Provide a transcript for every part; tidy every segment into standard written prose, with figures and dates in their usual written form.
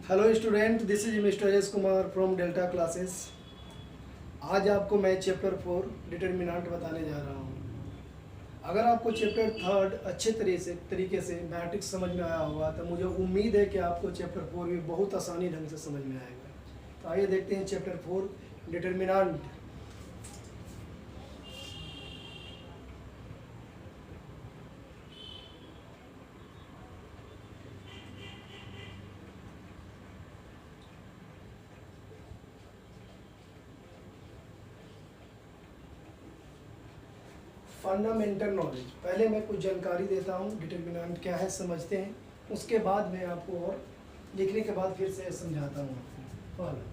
Hello student, this is mister S Kumar from delta classes. आज आपको मैं चैप्टर 4 डिटर्मिनेंट बताने जा रहा हूँ। अगर आपको चैप्टर 3 अच्छे तरीके से मैट्रिक्स समझ में आया होगा तो मुझे उम्मीद है कि आपको चैप्टर 4 भी बहुत आसानी ढंग से समझ में आएगा। तो आइए देखते हैं चैप्टर 4 डिटर्मिनेंट। फंडामेंटल नॉलेज, पहले मैं कुछ जानकारी देता हूँ डिटर्मिनेंट क्या है समझते हैं, उसके बाद मैं आपको और लिखने के बाद फिर से समझाता हूँ आपको। फॉलो।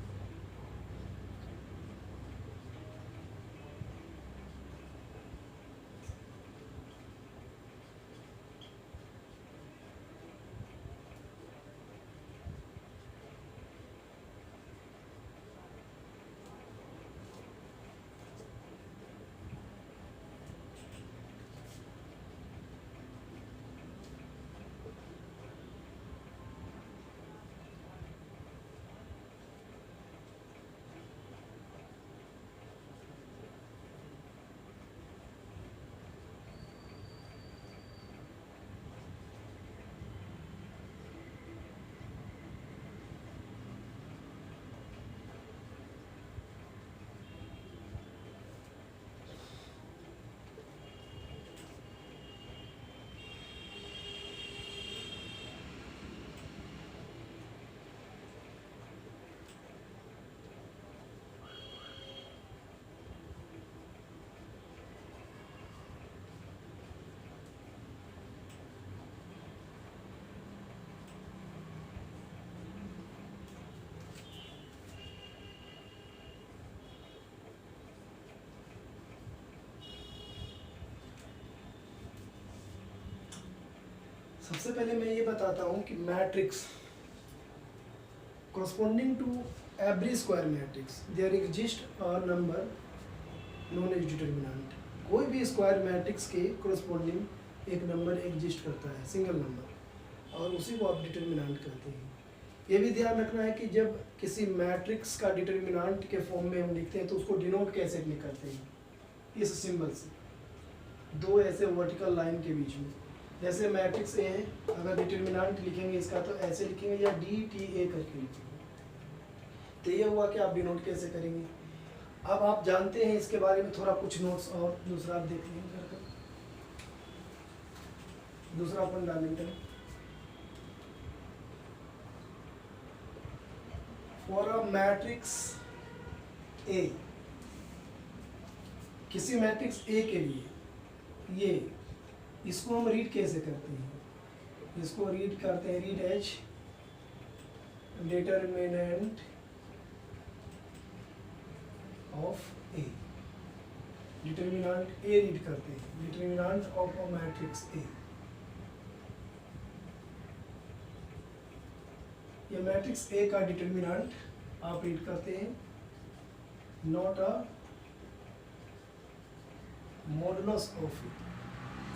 सबसे पहले मैं ये बताता हूँ कि matrix corresponding to every square matrix there exists a number known as determinant। कोई भी स्क्वायर मैट्रिक्स के corresponding एक नंबर एग्जिस्ट करता है, सिंगल नंबर, और उसी को आप डिटर्मिनेंट कहते हैं। ये भी ध्यान रखना है कि जब किसी मैट्रिक्स का डिटर्मिनेंट के फॉर्म में हम लिखते हैं तो उसको डिनोट कैसे करते हैं, इस सिंबल से, दो ऐसे वर्टिकल लाइन के बीच में। जैसे मैट्रिक्स ए है, अगर डिटर्मिनेंट लिखेंगे इसका तो ऐसे लिखेंगे या डी टी ए करके लिखेंगे। तो ये हुआ कि आप डिनोट कैसे करेंगे। अब आप जानते हैं इसके बारे में थोड़ा कुछ नोट्स और दूसरा आप देख लेंगे करके। दूसरा फंडामेंटल, फॉर अ मैट्रिक्स ए, किसी मैट्रिक्स ए के लिए ये इसको हम रीड कैसे करते हैं, इसको रीड करते हैं, read as determinant of A. Determinant A read करते हैं, determinant of a matrix A. ये मैट्रिक्स ए का डिटर्मिनेंट आप रीड करते हैं, not a modulus of A.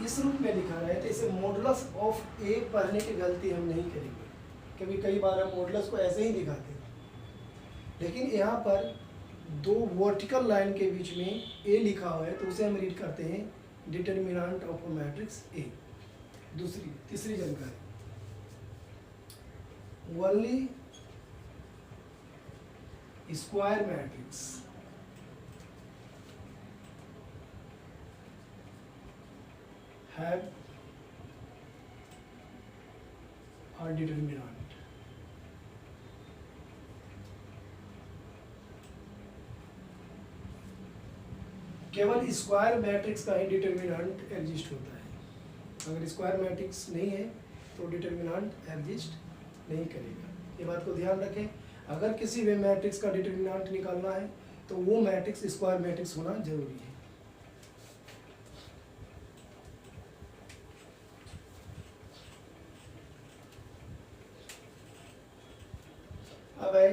इस रूप में लिखा है तो इसे मॉडुलस ऑफ ए पढ़ने की गलती हम नहीं करेंगे, क्योंकि कई बार हम मॉडुलस को ऐसे ही दिखाते हैं। लेकिन यहाँ पर दो वर्टिकल लाइन के बीच में ए लिखा हुआ है तो उसे हम रीड करते हैं डिटर्मिनेंट ऑफ अ मैट्रिक्स ए। तीसरी जानकारी, only square matrix have a determinant। केवल स्क्वायर मैट्रिक्स का ही डिटर्मिनेंट एग्जिस्ट होता है। अगर स्क्वायर मैट्रिक्स नहीं है तो डिटर्मिनेंट एग्जिस्ट नहीं करेगा। ये बात को ध्यान रखें। अगर किसी भी मैट्रिक्स का डिटर्मिनेंट निकालना है तो वो मैट्रिक्स स्क्वायर मैट्रिक्स होना जरूरी है। अब है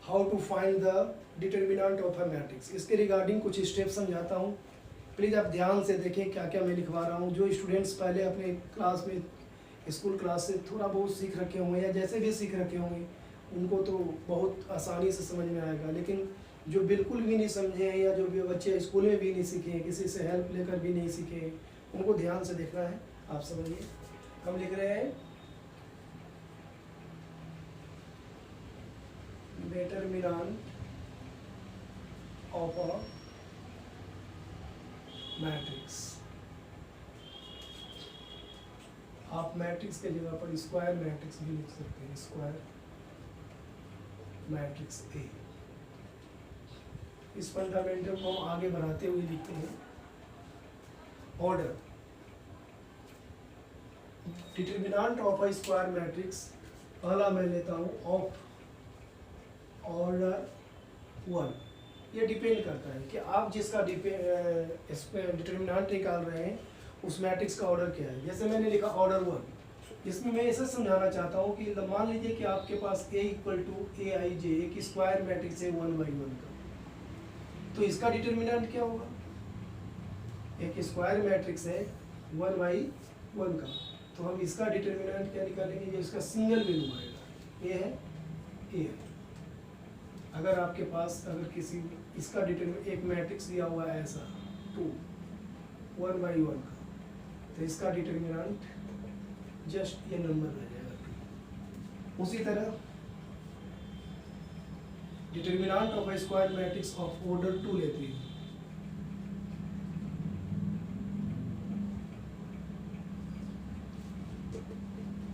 how to find the determinant of a matrix. इसके रिगार्डिंग कुछ स्टेप समझाता हूँ, प्लीज़ आप ध्यान से देखें क्या क्या मैं लिखवा रहा हूँ। जो स्टूडेंट्स पहले अपने क्लास में स्कूल क्लास से थोड़ा बहुत सीख रखे होंगे या जैसे भी सीख रखे होंगे उनको तो बहुत आसानी से समझ में आएगा, लेकिन जो बिल्कुल भी नहीं समझे हैं या जो भी बच्चे स्कूल में भी नहीं सीखे हैं, किसी से हेल्प लेकर भी नहीं सीखे हैं, उनको ध्यान से देखना है। आप समझिए, हम लिख रहे हैं डिटरमिनेंट ऑफ अ मैट्रिक्स। आप मैट्रिक्स के जगह पर स्क्वायर मैट्रिक्स भी लिख सकते हैं, स्क्वायर मैट्रिक्स ए। इस फंडामेंटल को हम आगे बढ़ाते हुए लिखते हैं order. Determinant of a square matrix, पहला मैं लेता हूँ ऑफ ऑर्डर 1। ये डिपेंड करता है कि आप जिसका डिटरमिनेंट निकाल रहे हैं उस मैट्रिक्स का ऑर्डर क्या है। जैसे मैंने लिखा ऑर्डर 1, इसमें मैं ऐसा समझाना चाहता हूँ कि मान लीजिए कि आपके पास A इक्वल टू AIJ एक स्क्वायर मैट्रिक्स है 1/1 का, तो इसका डिटरमिनेंट क्या होगा? एक स्क्वायर मैट्रिक्स है 1/1 का, तो हम इसका डिटरमिनेंट क्या निकालेंगे? जो इसका सिंगल वैल्यू आएगा, ये है A। अगर आपके पास अगर किसी इसका डिटरमिनेंट एक मैट्रिक्स दिया हुआ है ऐसा 2 1/1 का, तो इसका डिटरमिनेंट जस्ट ये नंबर रह जाएगा 2। उसी तरह determinant of a square matrix of order 2 लेते हैं।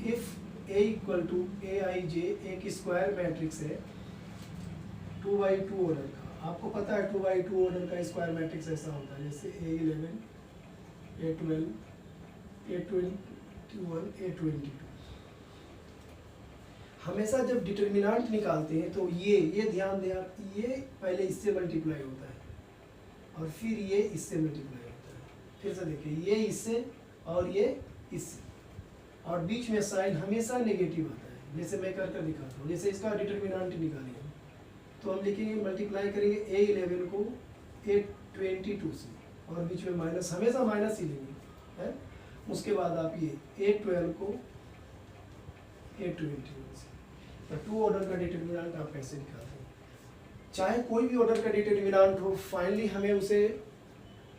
If A equal to AIJ एक स्क्वायर मैट्रिक्स है 2/2 ऑर्डर का। आपको पता है 2/2 ऑर्डर का स्क्वायर मैट्रिक्स ऐसा होता है जैसे A11 A12 A21 A22। हमेशा जब डिटरमिनेंट निकालते हैं तो ये ध्यान दें आप, ये पहले इससे मल्टीप्लाई होता है और फिर ये इससे मल्टीप्लाई होता है। फिर से देखिए, ये इससे और ये इससे, और बीच में साइन हमेशा नेगेटिव आता है। जैसे मैं कर दिखाता हूँ, जैसे इसका डिटरमिनेंट निकालेंगे तो हम लिखेंगे मल्टीप्लाई करेंगे A11 को A22 से और बीच में माइनस, हमेशा माइनस ही लेंगे है। उसके बाद आप ये A12 को A21 से, तो 2 ऑर्डर का डिटरमिनेंट आप कैसे निकालते हैं? चाहे कोई भी ऑर्डर का डिटरमिनेंट हो, फाइनली हमें उसे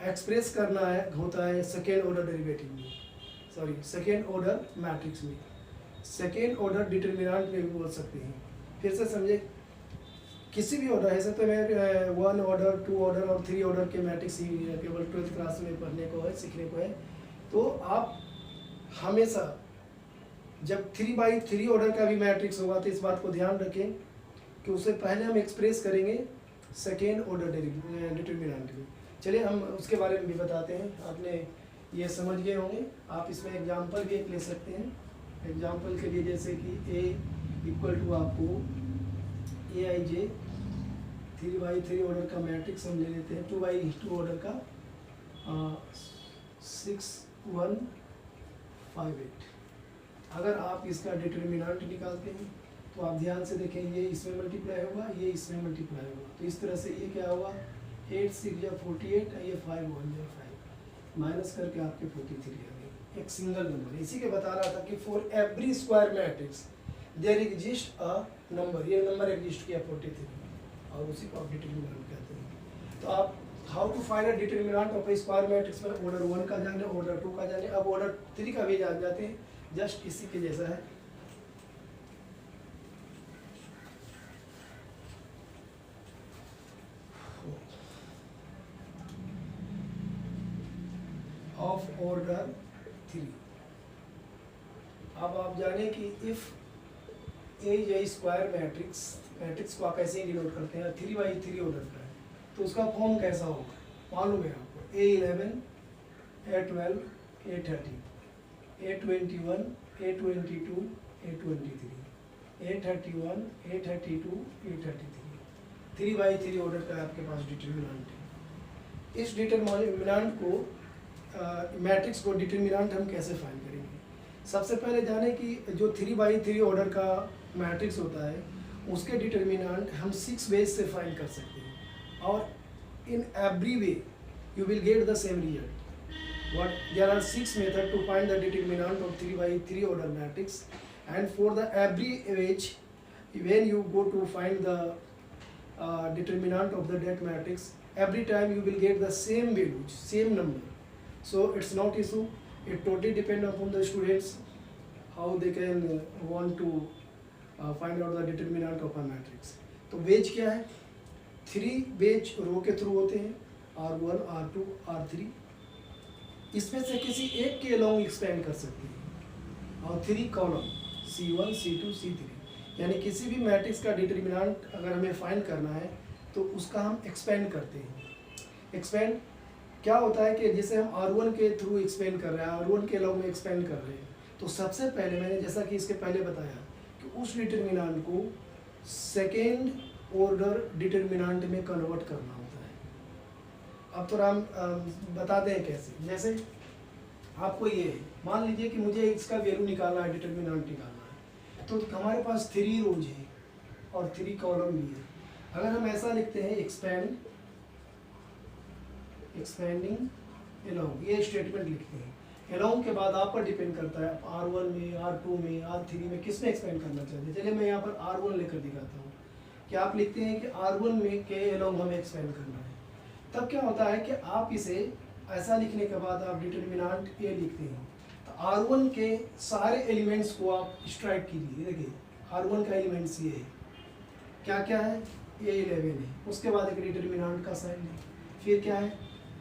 एक्सप्रेस करना है होता है सेकेंड ऑर्डर डेरिवेटिव में, सॉरी सेकेंड ऑर्डर मैट्रिक्स में, सेकेंड ऑर्डर डिटरमिनेंट में भी बोल सकते हैं। फिर से समझे, किसी भी ऑर्डर है तो मैं 1 ऑर्डर 2 ऑर्डर और 3 ऑर्डर के मैट्रिक्स ही केवल 12th क्लास में पढ़ने को है, सीखने को है। तो आप हमेशा जब 3/3 ऑर्डर का भी मैट्रिक्स होगा तो इस बात को ध्यान रखें कि उससे पहले हम एक्सप्रेस करेंगे सेकेंड ऑर्डर डिटरमिनेंट में। चलिए हम उसके बारे में भी बताते हैं। आपने ये समझ गए होंगे। आप इसमें एग्जाम्पल भी एक ले सकते हैं। एग्जाम्पल के लिए जैसे कि A इक्वल टू आपको AIJ 3/3 ऑर्डर का मैट्रिक्स हम ले लेते हैं 2/2 ऑर्डर का 6 1 5 8। अगर आप इसका डिटरमिनेंट निकालते हैं तो आप ध्यान से देखें, ये इसमें मल्टीप्लाई होगा, ये इसमें मल्टीप्लाई होगा, तो इस तरह से ये क्या होगा 8 6 या 48, ये 5 1 या 5 माइनस करके आपके 43 आ गए। एक सिंगल नंबर। इसी के बता रहा था कि for every square matrix there exist a number, ये नंबर एग्जिस्ट किया 43 और उसी को आप डिटरमिनेंट कहते हैं। तो आप how to find a determinant of a square matrix में ऑर्डर 1 का जाने, ऑर्डर 2 का जाने, अब ऑर्डर 3 का भी जान जाते हैं। जस्ट इसी के जैसा है। Of order 3। अब आप जाने कि इफ A या स्क्वायर मैट्रिक्स को आप ऐसे ही डिनोट करते हैं 3/3 ऑर्डर का है तो उसका फॉर्म कैसा होगा मालूम है आपको? A11 A12 A13 A21 A22 A23 A31 A32 A33 3/3 order का आपके पास डिटरमिनेंट है। इस डिटरमिनेंट को मैट्रिक्स को डिटरमिनेंट हम कैसे फाइंड करेंगे? सबसे पहले जाने कि जो 3/3 ऑर्डर का मैट्रिक्स होता है उसके डिटरमिनेंट हम 6 वेज से फाइंड कर सकते हैं और in every way you will get the same result. What there are 6 methods to find the determinant of 3 by 3 order matrix, and for the average, when you go to find the determinant of the that matrix, every time you will get the same values, same number. So it's not issue. It totally depend upon the students how they can want to find out the determinant of a matrix. तो veg क्या है? 3 veg रो के through होते हैं, R1, R2, R3. इसमें से किसी एक के अलोंग एक्सपेंड कर सकती है, और 3 कॉलम C1, C2, C3. यानी किसी भी मैट्रिक्स का डिटरमिनेंट अगर हमें फाइंड करना है तो उसका हम एक्सपेंड करते हैं. एक्सपेंड क्या होता है कि जैसे हम R1 के थ्रू एक्सपेंड कर रहे हैं, R1 के अलाउ में एक्सपेंड कर रहे हैं, तो सबसे पहले मैंने जैसा कि इसके पहले बताया कि उस डिटरमिनेंट को सेकेंड ऑर्डर डिटरमिनेंट में कन्वर्ट करना होता है. अब तो हम बताते हैं कैसे. जैसे आपको ये मान लीजिए कि मुझे इसका वैल्यू निकालना है, डिटरमिनेंट निकालना है, तो हमारे पास 3 रोज है और 3 कॉलम भी है. अगर हम ऐसा लिखते हैं एक्सपेंडिंग अलोंग, ये स्टेटमेंट लिखते हैं. अलोंग के बाद आप पर डिपेंड करता है आप R1 में, R2 में, R3 में किस में एक्सपेंड करना चाहते हैं. चलिए मैं यहाँ पर R1 लेकर दिखाता हूँ कि आप लिखते हैं कि R1 में के अलोंग हमें एक्सपेंड करना है. तब क्या होता है कि आप इसे ऐसा लिखने के बाद आप डिटरमिनेंट ए लिखते हैं, तो R1 के सारे एलिमेंट्स को आप स्ट्राइक कीजिए. देखिए R1 का एलिमेंट्स ये है, क्या क्या है, A11 है, उसके बाद एक डिटरमिनेंट का साइन है, फिर क्या है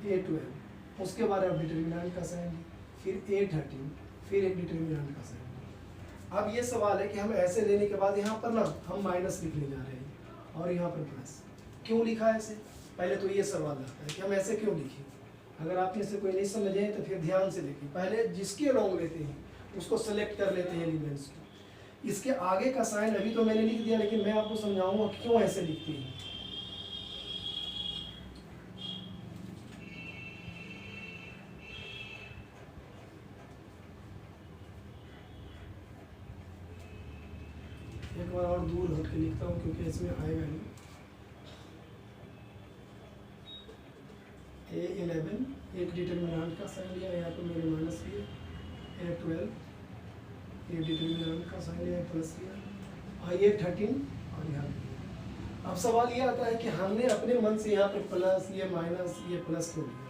A12, उसके बाद आप डिटरमिनेंट का साइन है, फिर A13, फिर एक डिटरमिनेंट का साइन है. अब ये सवाल है कि हम ऐसे लेने के बाद यहाँ पर ना हम माइनस लिखने जा रहे हैं और यहाँ पर प्लस. क्यों लिखा है ऐसे? पहले तो ये सवाल आता है कि हम ऐसे क्यों लिखें. अगर आप में से कोई नहीं समझे तो फिर ध्यान से देखिए. पहले जिसके अलोंग लेते हैं उसको सेलेक्ट कर लेते हैं एलिमेंट्स को. इसके आगे का साइन अभी तो मैंने लिख दिया, लेकिन मैं आपको समझाऊंगा क्यों ऐसे लिखते हैं. एक बार और दूर हट के लिखता हूँ क्योंकि इसमें आएगा नहीं. A11 एक डिटरमिनेंट का साइन लिया, यहाँ पर मैंने माइनस लिया. A12 एक डिटरमिनेंट का साइन लिया, प्लस लिया. और A13 और यहाँ. अब सवाल ये आता है कि हमने अपने मन से यहाँ पर प्लस, ये माइनस, ये प्लस क्यों लिया.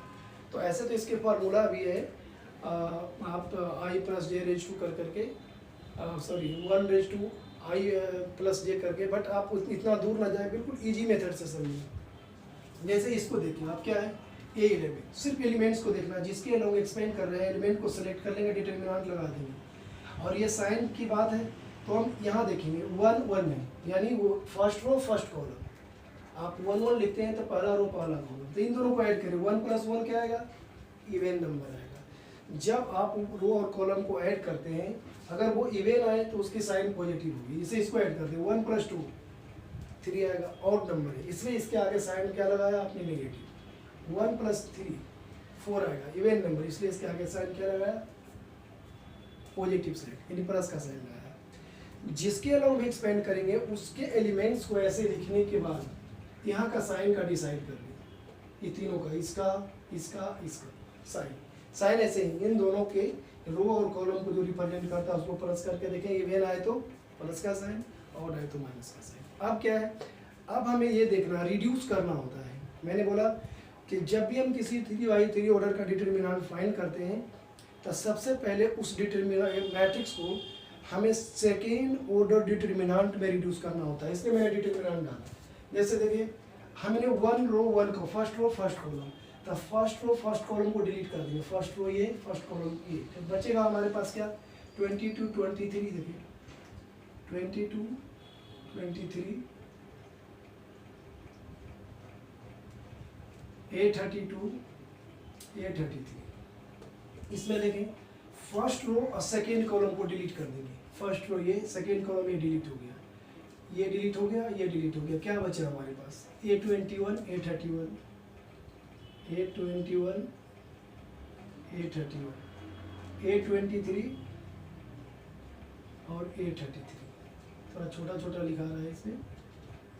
तो ऐसे तो इसके फार्मूला भी है, आप I plus J raise to कर करके, sorry 1 raise to I plus J करके, बट आप इतना दूर ना जाए, बिल्कुल इजी मेथड से समझिए. जैसे इसको देखिए, आप क्या है A11, सिर्फ एलिमेंट्स को देखना, जिसके अलोंग एक्सपेंड कर रहे हैं एलिमेंट को सेलेक्ट कर लेंगे, डिटरमिनेंट लगा देंगे. और ये साइन की बात है तो हम यहाँ देखेंगे 1 1 है, यानी वो फर्स्ट रो फर्स्ट कॉलम. आप 1 1 लिखते हैं तो पहला रो पहला कॉलम, तो इन दोनों को ऐड करें. 1 + 1 क्या आएगा, इवन नंबर आएगा. जब आप रो और कॉलम को ऐड करते हैं, अगर वो इवन आए तो उसकी साइन पॉजिटिव होगी. इसे इसको ऐड करते हैं, 1 + 2 3 आएगा, ऑड नंबर है, इसलिए इसके आगे साइन क्या लगाया आपने, नेगेटिव. 1 + 3 4 आएगा, इवन नंबर, इसलिए इसके आगे साइन क्या लगाया, पॉजिटिव साइन, यानी प्लस का साइन लगाया. जिसके अलाउंग भी एक्सपेंड करेंगे उसके एलिमेंट्स को ऐसे लिखने के बाद यहाँ का साइन का डिसाइड कर लें, ये तीनों का, इसका इसका इसका साइन. साइन ऐसे ही इन दोनों के रो और कॉलम को जो रिप्रेजेंट करता है उसको प्लस करके देखें, इवन आए तो प्लस का साइन, ऑड आए तो माइनस का साइन. अब क्या है, अब हमें ये देखना, रिड्यूस करना होता है. मैंने बोला कि जब भी हम किसी 3 by 3 ऑर्डर का डिटरमिनेंट फाइंड करते हैं तो सबसे पहले उस डिटरमिनेंट मैट्रिक्स को हमें सेकेंड ऑर्डर डिटरमिनेंट में रिड्यूस करना होता है. इसलिए मैंने डिटरमिनेंट डाला. जैसे देखिए हमने 1 रो 1 को, फर्स्ट रो फर्स्ट कॉलम, तो फर्स्ट रो फर्स्ट कॉलम को डिलीट कर दिया. फर्स्ट रो ये, फर्स्ट कॉलम ये, तो बचेगा हमारे पास क्या, 22 23. देखिए 22 23 A32 A33. इसमें देखें फर्स्ट रो और सेकेंड कॉलम को डिलीट कर देंगे. फर्स्ट रो ये, सेकेंड कॉलम ये डिलीट हो गया, ये डिलीट हो गया, ये डिलीट हो गया. क्या बचा हमारे पास, A21 A31 A21 A31 A23 और A33. थोड़ा छोटा छोटा लिखा रहा है इसमें,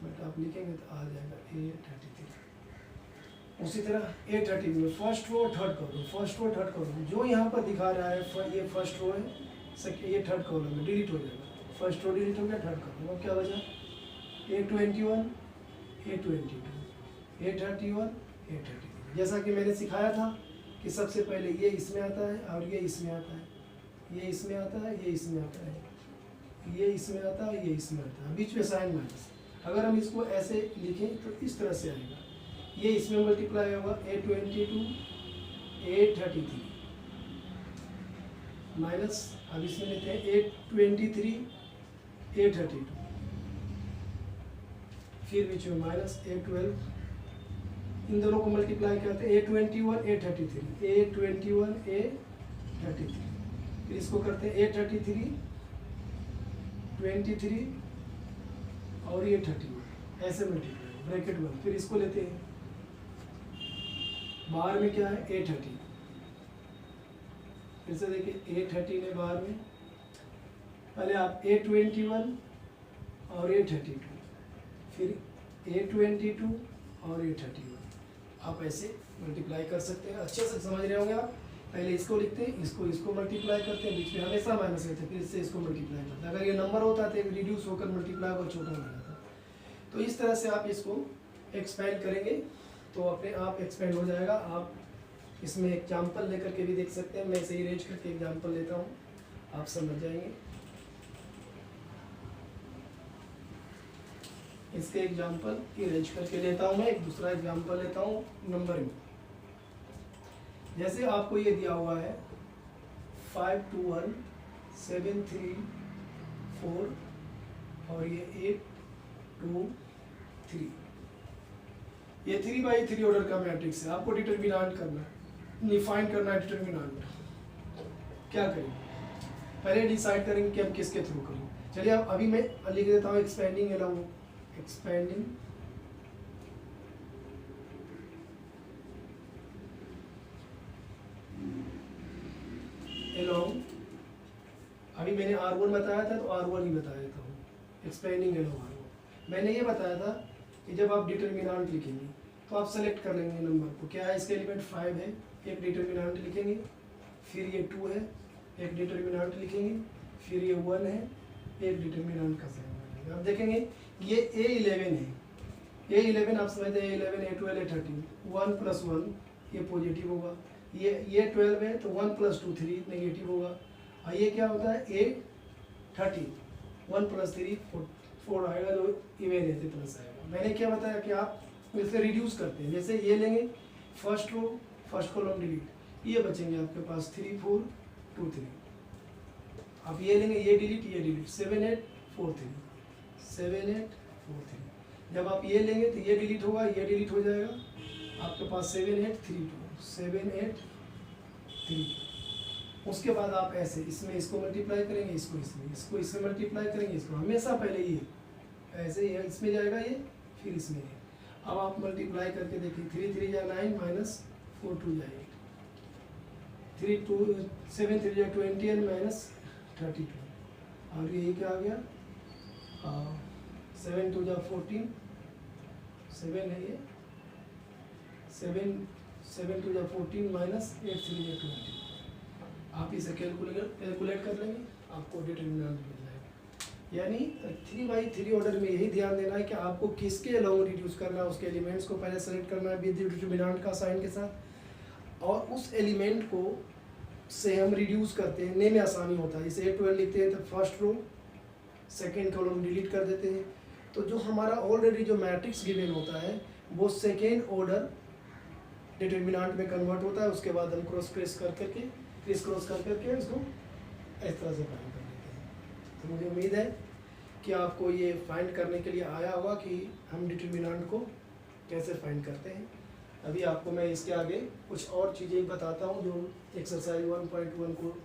बट आप लिखेंगे तो आ जाएगा A33. उसी तरह A13 में first row third column, first row third column जो यहाँ पर दिखा रहा है ये फर्स्ट रो है, ये थर्ड कॉलम है, डिलीट हो जाएगा। फर्स्ट रो डिलीट हो गया, थर्ड कॉलम अब क्या बचा A21 A22 A31 A32। जैसा कि मैंने सिखाया था कि सबसे पहले ये इसमें आता है और ये इसमें आता है, ये इसमें आता है, ये इसमें आता है, ये इसमें आता है, ये इसमें आता है, बीच में साइन माइनस। अगर हम इसको ऐसे लिखें तो इस तरह से आएगा, ये इसमें मल्टीप्लाई होगा A22 A33 माइनस, अब इसमें लेते हैं A23 A32, फिर बीच में माइनस A12, इन दोनों को मल्टीप्लाई करते हैं A21 A33 A21 A33, फिर इसको करते हैं A33 23 और ये 31 ऐसे मल्टीप्लाई ब्रैकेट बंद, फिर इसको लेते हैं बाहर में क्या है A30, फिर से देखिए A30 है बाहर में, पहले आप A21 और A32 फिर A22 और A31 आप ऐसे मल्टीप्लाई कर सकते हैं। अच्छे से समझ रहे होंगे आप। पहले इसको लिखते हैं, इसको मल्टीप्लाई करते हैं, बीच में हमेशा माइनस रहते हैं, फिर इससे इसको मल्टीप्लाई करते हैं। अगर ये नंबर होता तो रिड्यूस होकर मल्टीप्लाई होकर छोटा हो जाता। तो इस तरह से आप इसको एक्सपेंड करेंगे तो अपने आप एक्सपेंड हो जाएगा। आप इसमें एग्जाम्पल लेकर के भी देख सकते हैं, मैं इसे इरेज करके एग्जाम्पल लेता हूँ, आप समझ जाएंगे। इसके एग्जाम्पल इरेज करके लेता हूँ मैं, एक दूसरा एग्जाम्पल लेता हूँ नंबर में। जैसे आपको ये दिया हुआ है 521 7 3 4 और ये 8 2 3, ये 3/3 ऑर्डर का मैट्रिक्स है। आपको डिटरमिनेंट करना है, डिफाइन करना है डिटरमिनेंट। क्या करें, पहले डिसाइड करेंगे कि हम किसके थ्रू करें। चलिए अब अभी मैं लिख देता हूँ एक्सपेंडिंग अलोंग, एक्सपेंडिंग अलोंग, अभी मैंने R1 बताया था तो R1 ही बता देता हूँ, एक्सपेंडिंग अलोंग R1। मैंने ये बताया था कि जब आप डिटरमिनेंट लिखेंगे तो आप सेलेक्ट कर लेंगे नंबर को, क्या है इसके एलिमेंट 5 है, एक डिटरमिनेंट लिखेंगे, फिर ये 2 है, एक डिटरमिनेंट लिखेंगे, फिर ये 1 है, एक डिटरमिनेंट का साइन मानेंगे। अब देखेंगे ये A11 है, A11 आप समझते हैं A11 A12 A13, 1 + 1 ये पॉजिटिव होगा, ये 12 है तो 1 + 2 3 नेगेटिव होगा, और ये क्या होता है A13 1 + 3 4 आएगा, जो इवेन रहते प्लस आएगा। मैंने क्या बताया कि आप इसे रिड्यूस करते हैं, जैसे ये लेंगे first row first column delete, ये बचेंगे आपके पास 3 4 2 3, आप ये लेंगे ये डिलीट 7 8 4 3 7 8 4 3, जब आप ये लेंगे तो ये डिलीट होगा, ये डिलीट हो जाएगा, आपके पास 7 8 3 2 7 8 3 2। उसके बाद आप ऐसे इसमें इसको मल्टीप्लाई करेंगे, इसको इसमें मल्टीप्लाई करेंगे, इसको हमेशा पहले ये ऐसे ही इसमें जाएगा ये, फिर इसमें ये। अब आप मल्टीप्लाई करके देखिए 3 3 जा 9 - 4 2 जा 8, 3 2 7 3 जा 20 - 32, और ये क्या आ गया 7 2 जा 14 7 है ये 7 2 जा 14 - 8 3 जा 20। आप इसे कैलकुलेट कर लेंगे, आपको डिटरमिनेंट मिल जाएगा। यानी 3/3 ऑर्डर में यही ध्यान देना है कि आपको किसके अलोंग रिड्यूस करना है, उसके एलिमेंट्स को पहले सेलेक्ट करना है विद डिटरमिनेंट का साइन के साथ, और उस एलिमेंट को से हम रिड्यूस करते हैं, में आसानी होता है। इसे A12 लिखते हैं तो first row second column delete कर देते हैं, तो जो हमारा ऑलरेडी जो मैट्रिक्स गिवन होता है वो सेकेंड ऑर्डर डिटरमिनेंट में कन्वर्ट होता है। उसके बाद हम क्रॉस करके इसको इस तरह से फाइंड कर लेते हैं। तो मुझे उम्मीद है कि आपको ये फाइंड करने के लिए आया होगा कि हम डिटरमिनेंट को कैसे फाइंड करते हैं। अभी आपको मैं इसके आगे कुछ और चीज़ें बताता हूँ जो एक्सरसाइज 1.1 को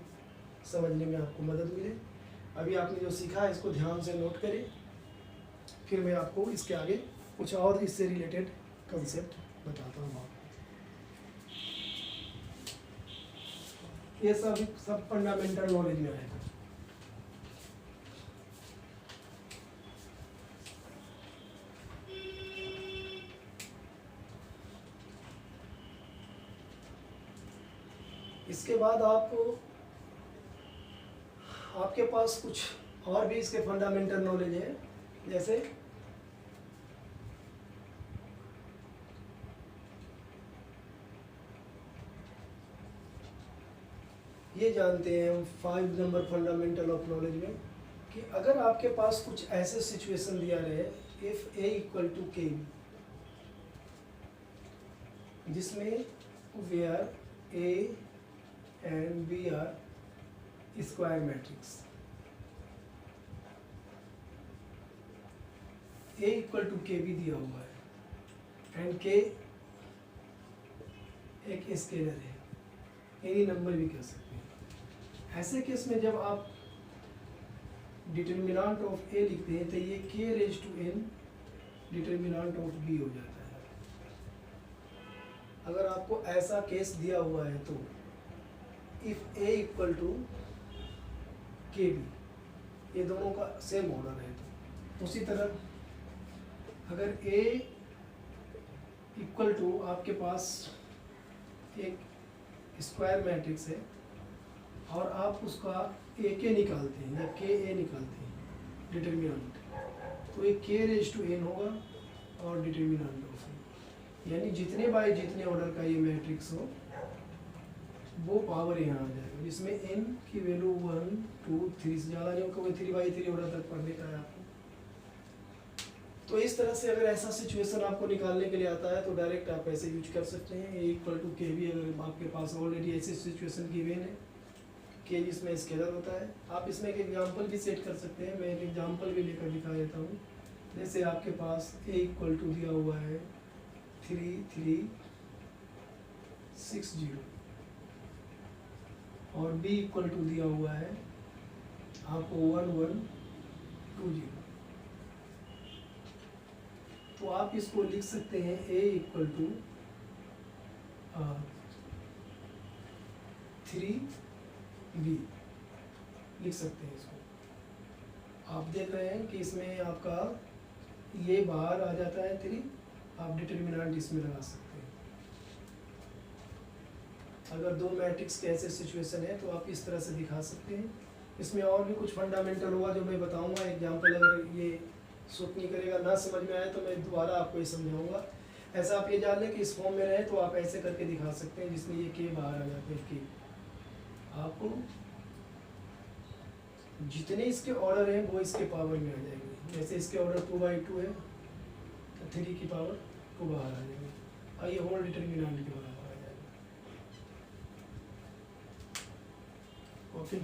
समझने में आपको मदद मिले। अभी आपने जो सीखा है इसको ध्यान से नोट करें, फिर मैं आपको इसके आगे कुछ और इससे रिलेटेड कंसेप्ट बताता हूँ। ये सब फंडामेंटल नॉलेज में आएगा। इसके बाद आपके पास कुछ और भी इसके फंडामेंटल नॉलेज है, जैसे ये जानते हैं हम 5 नंबर फंडामेंटल ऑफ नॉलेज में कि अगर आपके पास कुछ ऐसे सिचुएशन दिया रहे if A equal to k B, जिसमें where A and B are square matrix, A equal to k B दिया हुआ है एंड के एक स्केलर है, एनी नंबर भी कह सकते हैं। ऐसे केस में जब आप डिटर्मिनेंट ऑफ ए लिखते हैं तो ये k raise to n determinant of B हो जाता है। अगर आपको ऐसा केस दिया हुआ है तो if A equal to k B, ये दोनों का सेम ऑर्डर है, तो उसी तरह अगर ए इक्वल टू आपके पास एक स्क्वायर मैट्रिक्स है और आप उसका ए के निकालते हैं या के ए निकालते हैं डिटर्मिनेंट, तो एक के रेज टू एन होगा और डिटर्मिनेंट ऑफ एन, यानी जितने बाय जितने ऑर्डर का ये मैट्रिक्स हो वो पावर यहाँ आ जाएगा, जिसमें एन की वैल्यू 1 2 3 से ज़्यादा नहीं होगा, 3/3 ऑर्डर तक पढ़ने का है आपको। तो इस तरह से अगर ऐसा सिचुएशन आपको निकालने के लिए आता है तो डायरेक्ट आप ऐसे यूज कर सकते हैं, ए इक्वल टू के बी। अगर आपके पास ऑलरेडी ऐसी सिचुएशन गिवन है के जिसमें स्केलर होता है, आप इसमें एक एग्जांपल भी सेट कर सकते हैं। मैं एक एग्जांपल भी लेकर दिखा देता हूँ। जैसे आपके पास ए इक्वल टू दिया हुआ है 3 3 6 0 और बी इक्वल टू दिया हुआ है आपको 1 1 2 0, तो आप इसको लिख सकते हैं ए इक्वल टू 3b लिख सकते हैं इसको। आप देख रहे हैं कि इसमें आपका ये बाहर आ जाता है 3, आप डिटर्मिनेंट इसमें लगा सकते हैं। अगर दो मैट्रिक्स के ऐसे सिचुएशन है तो आप इस तरह से दिखा सकते हैं। इसमें और भी कुछ फंडामेंटल होगा जो मैं बताऊंगा एग्जांपल। अगर ये सूट नहीं करेगा, ना समझ में आए तो मैं दोबारा आपको ये समझाऊंगा। ऐसा आप ये जान लें कि इस फॉर्म में रहे तो आप ऐसे करके दिखा सकते हैं जिसमें ये के बाहर आ जाते हैं। के आपको जितने इसके ऑर्डर हैं वो इसके पावर में आ जाएंगे। जैसे इसके ऑर्डर 2/2 है तो 3 की पावर 2 बाहर आ जाएगी और ये होल डिटर्मिनेंट के बराबर आ जाएगा। ओके।